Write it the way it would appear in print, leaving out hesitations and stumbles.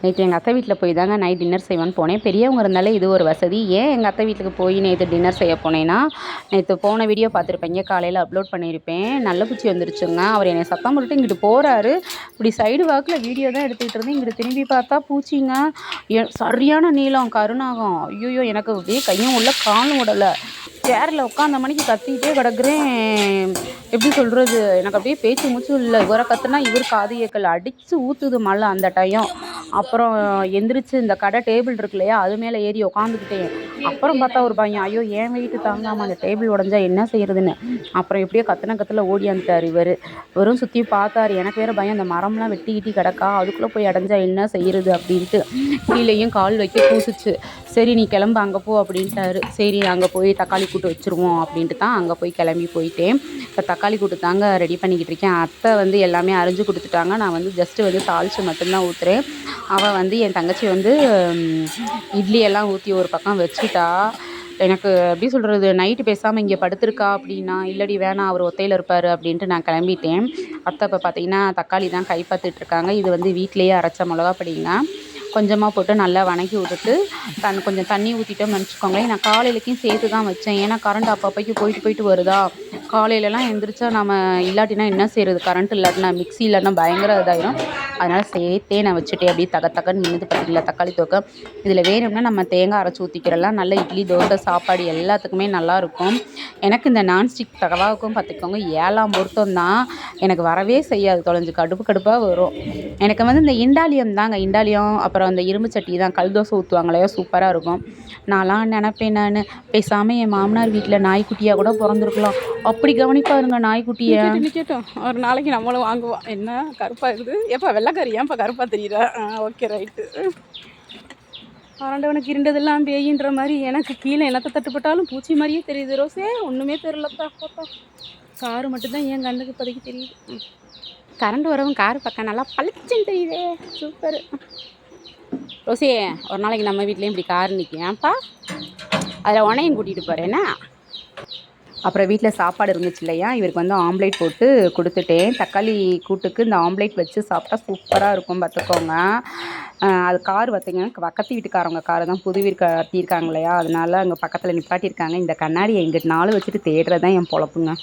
நேற்று எங்கள் அத்தை வீட்டில் போய் தாங்க நைட் டின்னர் செய்வேன்னு போனேன். பெரியவங்க இருந்தாலே இது ஒரு வசதி. ஏன் எங்கள் அத்தை வீட்டுக்கு போய் நேற்று டின்னர் செய்ய போனேன்னா, நேற்று போன வீடியோ பார்த்துருப்பீங்க, காலையில் அப்லோட் பண்ணியிருப்பேன். நல்ல பூச்சி வந்துருச்சுங்க. அவர் என்னை சத்தம் போட்டுட்டு இங்கிட்டு போகிறாரு. இப்படி சைடு வாக்கில் வீடியோ தான் எடுத்துக்கிட்டு இருந்தேன். இங்கிட்டு திரும்பி பார்த்தா பூச்சிங்க. சரியான நீளம் கருநாகம். ஐயோ, எனக்கு அப்படியே கையும் உள்ள காலும் விடலை. சேரில் உட்காந்த மணிக்கு கத்திக்கிட்டே கிடக்குறேன். எப்படி சொல்கிறது, எனக்கு அப்படியே பேச்சு மூச்சு இல்லை. இவரை கத்துனா இவர் காது ஏக்கல் அடித்து ஊற்றுது மழை அந்த டைம். அப்புறம் எந்திரிச்சு இந்த கடை டேபிள் இருக்கு இல்லையா, அது மேலே ஏறி உக்காந்துக்கிட்டேன். அப்புறம் பார்த்தா ஒரு பையன், ஐயோ என் வெயிட்டு தாங்காமல் அந்த டேபிள் உடஞ்சா என்ன செய்யறதுன்னு. அப்புறம் எப்படியோ கத்துல ஓடியாந்துட்டார். வெறும் சுற்றி பார்த்தாரு. எனக்கு வேறு பயம், அந்த மரம்லாம் வெட்டி கிடக்கா, அதுக்குள்ளே போய் அடைஞ்சா என்ன செய்யறது அப்படின்ட்டு. கீழேயும் கால் வைக்க பூசிச்சு. சரி நீ கிளம்பு அங்கே போ அப்படின்ட்டாரு. சரி அங்கே போய் தக்காளி கூட்டு வச்சுருவோம் அப்படின்ட்டு தான் அங்கே போய் கிளம்பி போயிட்டேன். இப்போ தக்காளி கூட்டு தாங்க ரெடி பண்ணிக்கிட்டு இருக்கேன். அத்தை எல்லாமே அரிஞ்சு கொடுத்துட்டாங்க. நான் ஜஸ்ட்டு தாளித்து மட்டும்தான் ஊற்றுறேன். அவள் என் தங்கச்சி இட்லியெல்லாம் ஊற்றி ஒரு பக்கம் வச்சுட்டா. எனக்கு எப்படி சொல்கிறது, நைட்டு பேசாமல் இங்கே படுத்திருக்கா அப்படின்னா, இல்லடி வேணாம் அவர் ஒத்தையில் இருப்பார் அப்படின்ட்டு நான் கிளம்பிட்டேன். அத்தை இப்போ பார்த்தீங்கன்னா தக்காளி தான் கை பார்த்துட்ருக்காங்க. இது வீட்டிலேயே அரைச்ச மிளகா பொடிங்க. கொஞ்சமாக போட்டு நல்லா வணக்கி விட்டுட்டு கொஞ்சம் தண்ணி ஊற்றிட்டோம்னு நினச்சிக்கோங்களேன். நான் காலையிலக்கும் சேர்த்து தான் வச்சேன். ஏன்னா கரண்ட் அப்பப்போக்கு போயிட்டு வருதா. காலையிலலாம் எழுந்திரிச்சா நம்ம இல்லாட்டினா என்ன செய்கிறது, கரண்ட் இல்லாட்டினா மிக்ஸி இல்லாட்டினா பயங்கர இதாயிரும். அதனால் சேர்த்தே நான் வச்சுட்டேன். அப்படியே தகன்னு நின்றுது பார்த்தீங்களா தக்காளி தொக்க. இதில் வேணும்னா நம்ம தேங்காய் அரைச்சி ஊற்றிக்கிறலாம். நல்ல இட்லி தோசை சாப்பாடு எல்லாத்துக்குமே நல்லாயிருக்கும். எனக்கு இந்த நான்ஸ்டிக் தவாவுக்கும் பார்த்துக்கோங்க 7ஆம் பொருத்தம் தான். எனக்கு வரவே செய்யாது, தொலைஞ்சு கடுப்பாக வரும். எனக்கு இந்த இண்டாலியம் தாங்க, இண்டாலியம் அப்புறம் அந்த இரும்பு சட்டி தான், கல் தோசை ஊற்றுவாங்களையோ சூப்பராக இருக்கும். நான்லாம் நினப்பேன், நான் பேசாமல் என் மாமனார் வீட்டில் நாய்க்குட்டியாக கூட பிறந்திருக்கலாம். அப்படி கவனிப்பாருங்க நாய்க்குட்டியை. நிற்கட்டும், ஒரு நாளைக்கு நம்மளும் வாங்குவோம். என்ன கருப்பாக இருக்குது, எப்போ வெள்ளைக்காரி ஏன்ப்பா கருப்பாக தெரியுறா? Okay right. ஆண்டவனுக்கு இருண்டதெல்லாம் பேயின்ற மாதிரி எனக்கு கீழே என்னத்தை தட்டுப்பட்டாலும் பூச்சி மாதிரியே தெரியுது. ரோசே ஒன்றுமே தெரியலப்பா. காரு மட்டும்தான் என் கண்ணுக்கு இப்போதைக்கு தெரியுது. கரண்ட் வரவும் காரு பக்கம் நல்லா பளிச்சுன்னு தெரியுதே, சூப்பர். ரோசே ஒரு நாளைக்கு நம்ம வீட்லேயும் இப்படி கார் நிற்கேன்ப்பா, அதில் உனையும் கூட்டிகிட்டு போகிறேன்னா. அப்புறம் வீட்டில் சாப்பாடு இருந்துச்சு இல்லையா, இவருக்கு ஆம்லேட் போட்டு கொடுத்துட்டேன். தக்காளி கூட்டுக்கு இந்த ஆம்லேட் வச்சு சாப்பிட்டா சூப்பராக இருக்கும் பார்த்துக்கோங்க. அது கார் பார்த்திங்கன்னா பக்கத்து வீட்டுக்காரவங்க காரை தான், புது வீடு கட்டியிருக்காங்க இல்லையா, அதனால அங்கே பக்கத்தில் நிப்பாட்டியிருக்காங்க. இந்த கண்ணாடியை எங்கிட்ட நாள் வச்சுட்டு தேடுறது தான் என் பொழப்புங்க.